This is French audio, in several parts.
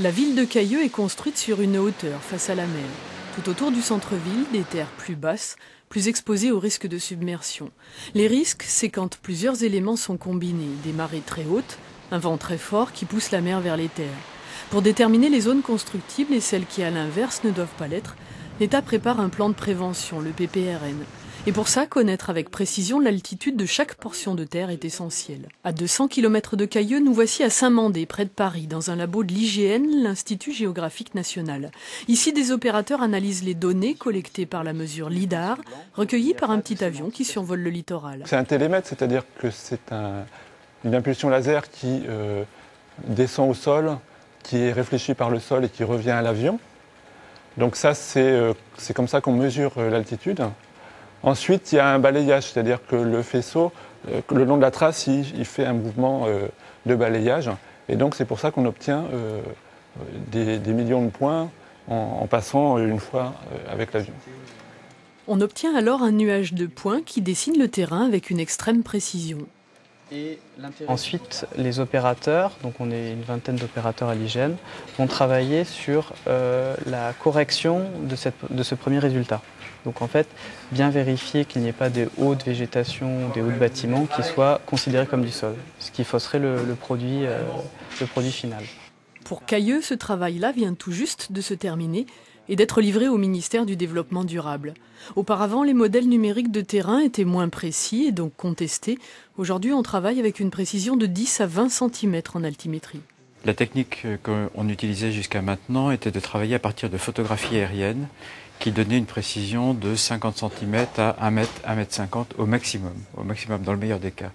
La ville de Cailleux est construite sur une hauteur face à la mer. Tout autour du centre-ville, des terres plus basses, plus exposées au risque de submersion. Les risques, c'est quand plusieurs éléments sont combinés. Des marées très hautes, un vent très fort qui pousse la mer vers les terres. Pour déterminer les zones constructibles et celles qui, à l'inverse, ne doivent pas l'être, l'État prépare un plan de prévention, le PPRN. Et pour ça, connaître avec précision l'altitude de chaque portion de terre est essentiel. À 200 km de Cailleux, nous voici à Saint-Mandé, près de Paris, dans un labo de l'IGN, l'Institut géographique national. Ici, des opérateurs analysent les données collectées par la mesure LIDAR, recueillies par un petit avion qui survole le littoral. C'est un télémètre, c'est-à-dire que c'est une impulsion laser qui descend au sol, qui est réfléchie par le sol et qui revient à l'avion. Donc ça, c'est comme ça qu'on mesure l'altitude. Ensuite, il y a un balayage, c'est-à-dire que le faisceau, le long de la trace, il fait un mouvement de balayage. Et donc, c'est pour ça qu'on obtient des millions de points en passant une fois avec l'avion. On obtient alors un nuage de points qui dessine le terrain avec une extrême précision. Ensuite, les opérateurs, donc on est une vingtaine d'opérateurs à l'IGN, vont travailler sur la correction de ce premier résultat. Donc en fait, bien vérifier qu'il n'y ait pas des hauts de végétation, des hauts de bâtiments qui soient considérés comme du sol, ce qui fausserait le produit final. Pour Cailleux, ce travail-là vient tout juste de se terminer et d'être livré au ministère du Développement durable. Auparavant, les modèles numériques de terrain étaient moins précis et donc contestés. Aujourd'hui, on travaille avec une précision de 10 à 20 cm en altimétrie. La technique qu'on utilisait jusqu'à maintenant était de travailler à partir de photographies aériennes qui donnaient une précision de 50 cm à 1 mètre, 1 mètre 50 au maximum dans le meilleur des cas.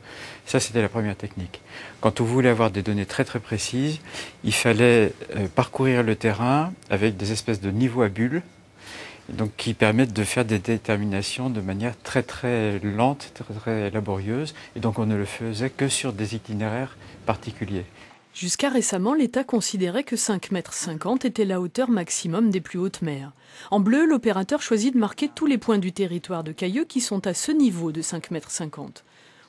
Ça, c'était la première technique. Quand on voulait avoir des données très très précises, il fallait parcourir le terrain avec des espèces de niveaux à bulles, donc qui permettent de faire des déterminations de manière très très lente, très très laborieuse, et donc on ne le faisait que sur des itinéraires particuliers. Jusqu'à récemment, l'État considérait que 5,50 m était la hauteur maximum des plus hautes mers. En bleu, l'opérateur choisit de marquer tous les points du territoire de Cailleux qui sont à ce niveau de 5,50 m.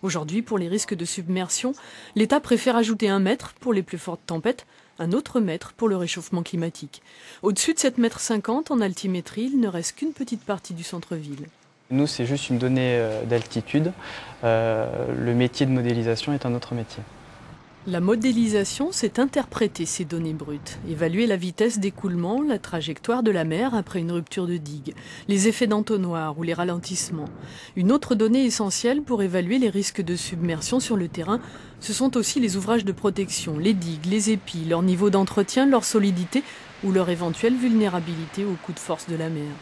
Aujourd'hui, pour les risques de submersion, l'État préfère ajouter 1 mètre pour les plus fortes tempêtes, un autre mètre pour le réchauffement climatique. Au-dessus de 7,50 m en altimétrie, il ne reste qu'une petite partie du centre-ville. Nous, c'est juste une donnée d'altitude. Le métier de modélisation est un autre métier. La modélisation, c'est interpréter ces données brutes, évaluer la vitesse d'écoulement, la trajectoire de la mer après une rupture de digue, les effets d'entonnoir ou les ralentissements. Une autre donnée essentielle pour évaluer les risques de submersion sur le terrain, ce sont aussi les ouvrages de protection, les digues, les épis, leur niveau d'entretien, leur solidité ou leur éventuelle vulnérabilité aux coups de force de la mer.